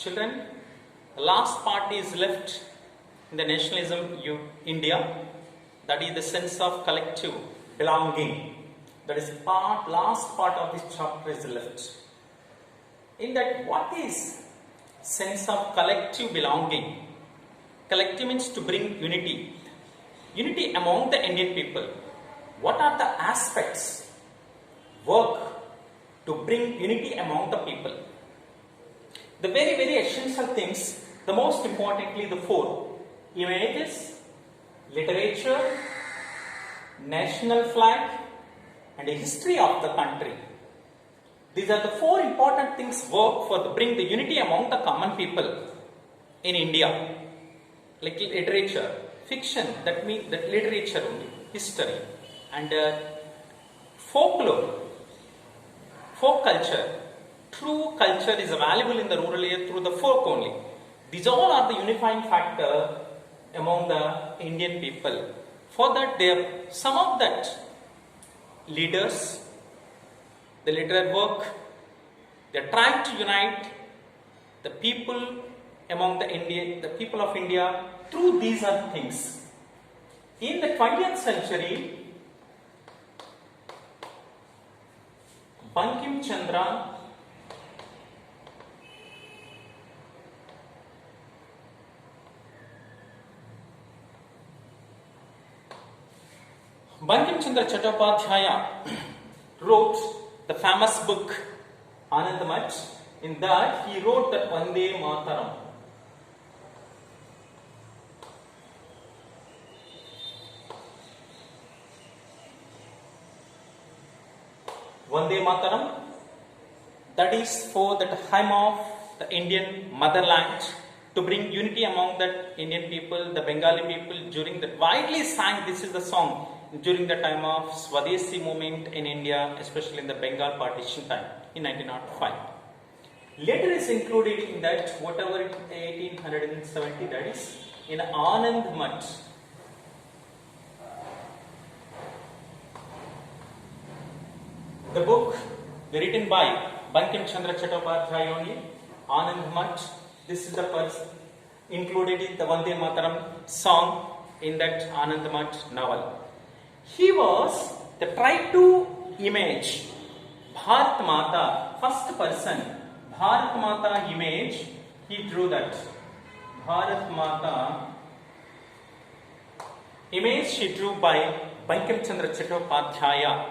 Children, the last part is left in the nationalism India, that is the sense of collective belonging. That is last part of this chapter is left. In that, what is sense of collective belonging? Collective means to bring unity. Unity among the Indian people. What are the aspects work to bring unity among the people? The very, very essential things, the most importantly the four: images, literature, national flag, and a history of the country. These are the four important things work for bring the unity among the common people in India. Like literature, fiction, that means that literature only, history, and folklore, folk culture. True culture is available in the rural area through the folk only. These all are the unifying factor among the Indian people. For that, some of that leaders, the literary work, they are trying to unite the people among the people of India through these are things. In the 20th century, Bankim Chandra Chattopadhyaya wrote the famous book Anandamath. In that he wrote that Vande Mataram. Vande Mataram, that is for the hymn of the Indian motherland, to bring unity among the Indian people, the Bengali people, during the widely sang, this is the song during the time of Swadeshi movement in India, especially in the Bengal partition time in 1905. Later is included in that whatever 1870, that is in Anand Math. The book written by Bankim Chandra Chattopadhyaya only, Anand Math. This is the person included in the Vande Mataram song in that Anand Math novel. He was the try to image Bharat Mata, first person, Bharat Mata image, he drew that. Bharat Mata image he drew by Bankim Chandra Chattopadhyaya.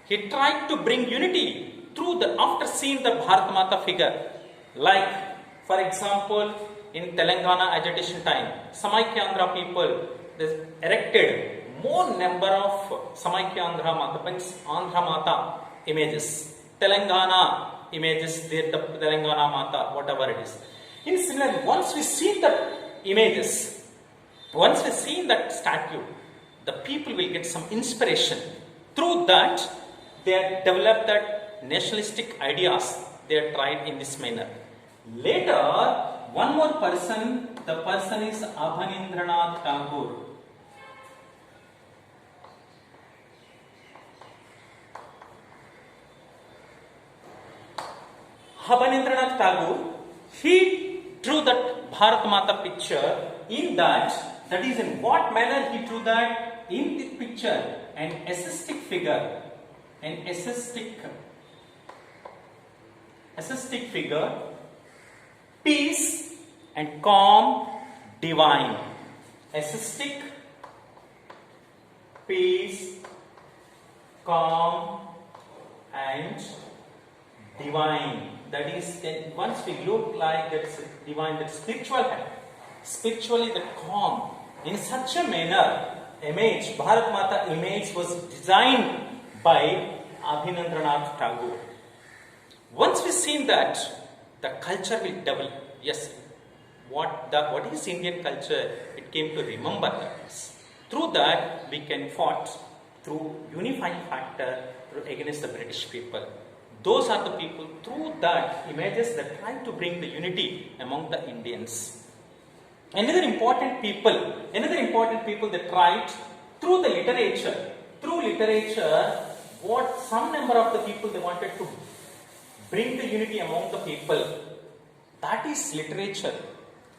He tried to bring unity through after seeing the Bharat Mata figure. Like, for example, in Telangana agitation time, Samaikya people, they erected more number of Samaikya Andhra Mata images, Telangana images, the Telangana Mata, whatever it is. In similar, once we see the images, once we see that statue, the people will get some inspiration. Through that, they have developed that nationalistic ideas. They are tried in this manner. Later, one more person, the person is Abhanindranath Tagore. Abhanindranath Tagore, he drew that Bharat Mata picture. In that is in what manner he drew that? In the picture, an aesthetic figure, peace and calm, divine. Aesthetic, peace, calm, and divine. That is, once we look like that's divine, that spiritually the calm. In such a manner, image, Bharat Mata image was designed by Abhinandranath Tagore. Once we seen that, the culture will develop. Yes, what is Indian culture? It came to remember that. Through that, we can fight through unifying factor against the British people. Those are the people through that images that try to bring the unity among the Indians. Another important people that tried through the literature. What some number of the people they wanted to bring the unity among the people. That is literature.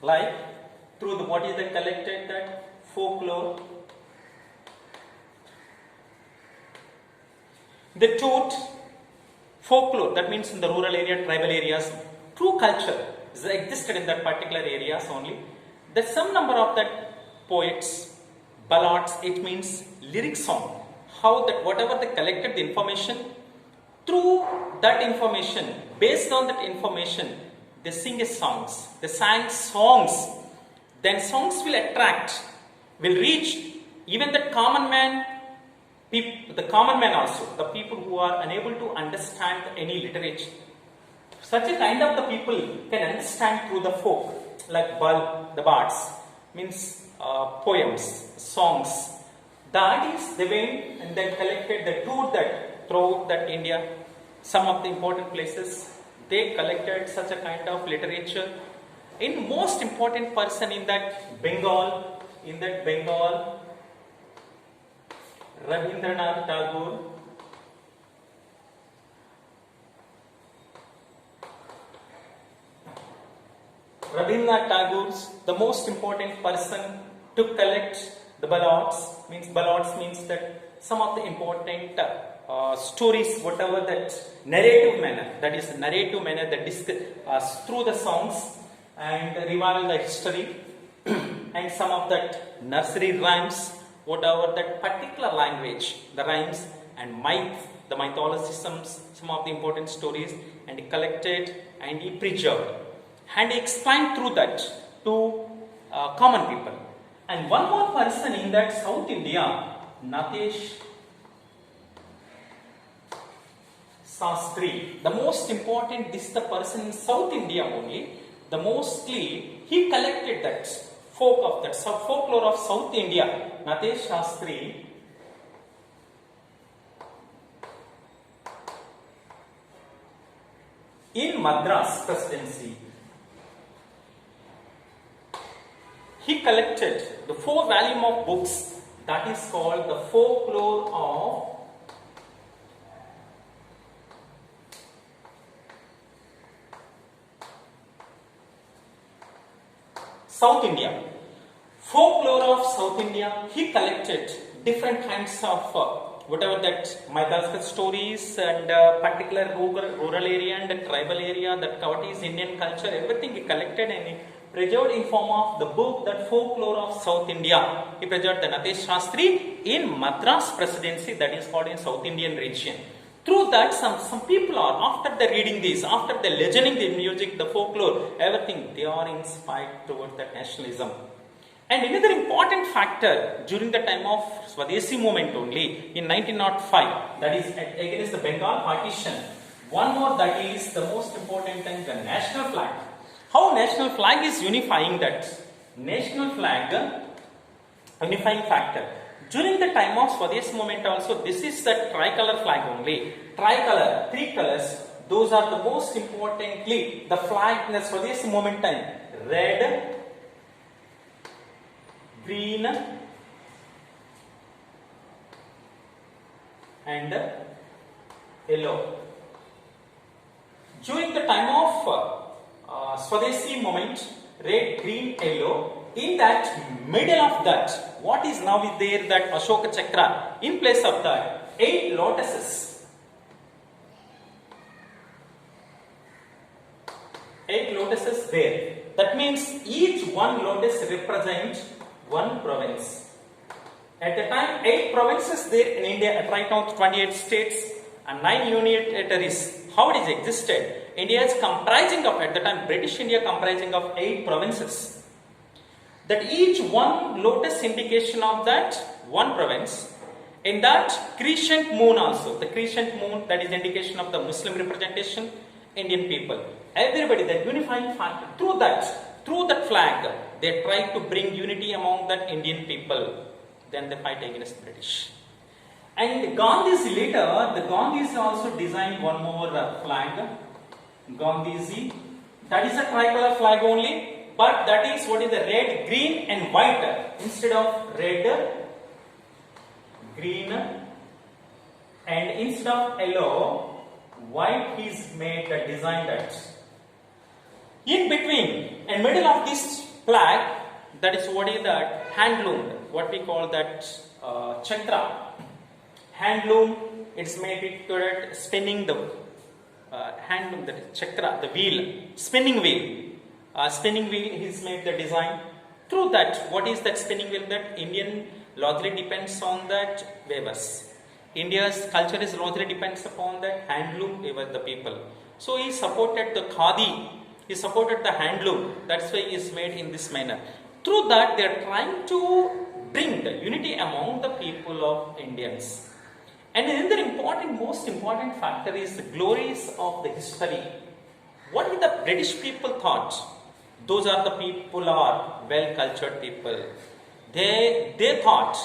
Like through the what is the collected that folklore, the taught folklore, that means in the rural area, tribal areas, true culture is existed in that particular areas only. There's some number of that poets, ballads, it means lyric song. How that whatever they collected the information, through that information, based on that information, they sing songs. They sang songs. Then songs will attract, will reach even the common man, the common man also, the people who are unable to understand any literature. Such a kind of the people can understand through the folk, like the bards, means poems, songs. That is they went and then collected the tour that throughout that India, some of the important places, they collected such a kind of literature. In most important person in that Bengal, Rabindranath Tagore. Rabindranath Tagore's the most important person to collect the ballads means that some of the important stories, whatever that narrative manner that discuss through the songs and revival the history and some of that nursery rhymes, whatever that particular language, the rhymes and the mythologisms, some of the important stories, and he collected and he preserved and he explained through that to common people. And one more person in that South India, Natesh Sastri, the most important, this the person in South India only, the mostly he collected that folklore of South India. Natesh Sastri in Madras presidency, he collected the 4 volume of books that is called the Folklore of South India. Folklore of South India, he collected different kinds of whatever that mythological stories and particular rural area and tribal area, that what is Indian culture, everything he collected and he preserved in form of the book that Folklore of South India. He preserved the Natesh Shastri in Madras presidency, that is called in South Indian region. Through that, some people are, after they reading this, after they listening the music, the folklore, everything, they are inspired towards that nationalism. And another important factor during the time of Swadeshi movement only, in 1905, that is against the Bengal partition, one more that is the most important thing, the national flag. How national flag is unifying that? National flag, unifying factor. During the time of Swadeshi movement also, this is the tricolor flag only. Tricolor, 3 colors, those are the most importantly, the flag in the Swadeshi movement time. Red, green and yellow. During the time of Swadeshi movement, red, green, yellow, in that middle of that, what is now is there, that Ashoka Chakra, in place of that, 8 lotuses. 8 lotuses there. That means each one lotus represents one province. At the time, 8 provinces there in India, at right now 28 states and 9 union territories. How it is existed? India is comprising of, at the time, British India comprising of 8 provinces. That each one lotus indication of that one province. In that crescent moon also, the crescent moon, that is indication of the Muslim representation, Indian people. Everybody, the unifying factor, through that flag, they try to bring unity among the Indian people. Then they fight against British. And Gandhi's later, the Gandhis also designed one more flag, Gandhiji. That is a tricolor flag only. But that is what is the red, green and white. Instead of red, green and instead of yellow, white is made the design that. In between and middle of this flag, that is what is that handloom, what we call that chakra. Handloom, it's made it to that spinning the handloom, that is chakra, the wheel, spinning wheel. Spinning wheel, he's made the design. Through that, what is that spinning wheel? That Indian largely depends on that weavers. India's culture is largely depends upon that handloom weaver, the people. So he supported the khadi, he supported the handloom. That's why he is made in this manner. Through that, they are trying to bring the unity among the people of Indians. And another important, most important factor is the glories of the history. What did the British people thought? Those are the people are well-cultured people. They thought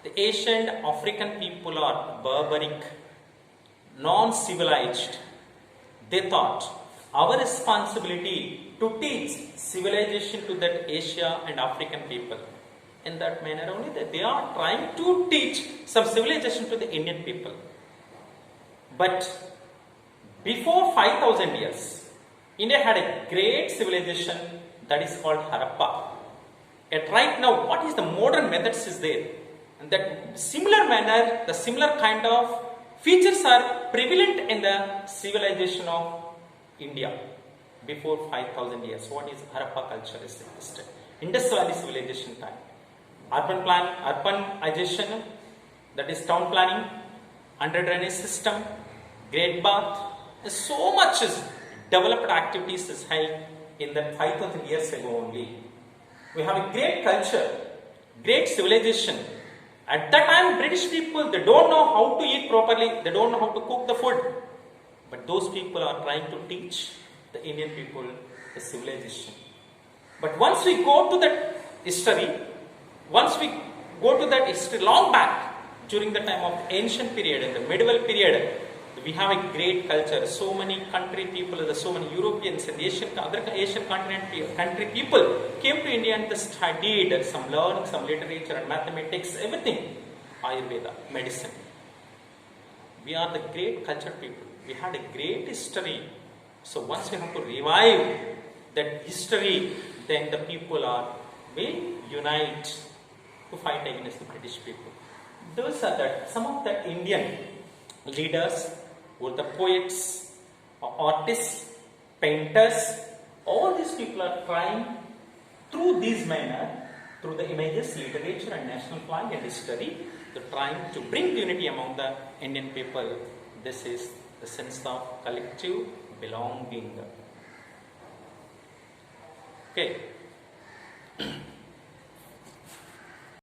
the Asian African people are barbaric, non-civilized. They thought our responsibility to teach civilization to that Asia and African people. In that manner only, that they are trying to teach some civilization to the Indian people. But before 5,000 years, India had a great civilization that is called Harappa. Yet right now, what is the modern methods is there? And that similar manner, the similar kind of features are prevalent in the civilization of India before 5,000 years. What is Harappa culture is existed? Indus Valley civilization time. Urbanization, that is town planning, under drainage system, great bath, and so much is developed activities is held in that 5,000 years ago only. We have a great culture, great civilization. At that time, British people, they don't know how to eat properly, they don't know how to cook the food. But those people are trying to teach the Indian people the civilization. But once we go to that history, once we go to that history long back, during the time of ancient period and the medieval period, we have a great culture. So many country people, so many Europeans and other Asian country people came to India and studied some learning, some literature and mathematics, everything. Ayurveda, medicine. We are the great cultured people. We had a great history. So once we have to revive that history, then the people will unite to fight against the British people. Those are some of the Indian leaders, or the poets, artists, painters. All these people are trying through this manner, through the images, literature and national flag and history, they're trying to bring unity among the Indian people. This is the sense of collective belonging. Okay.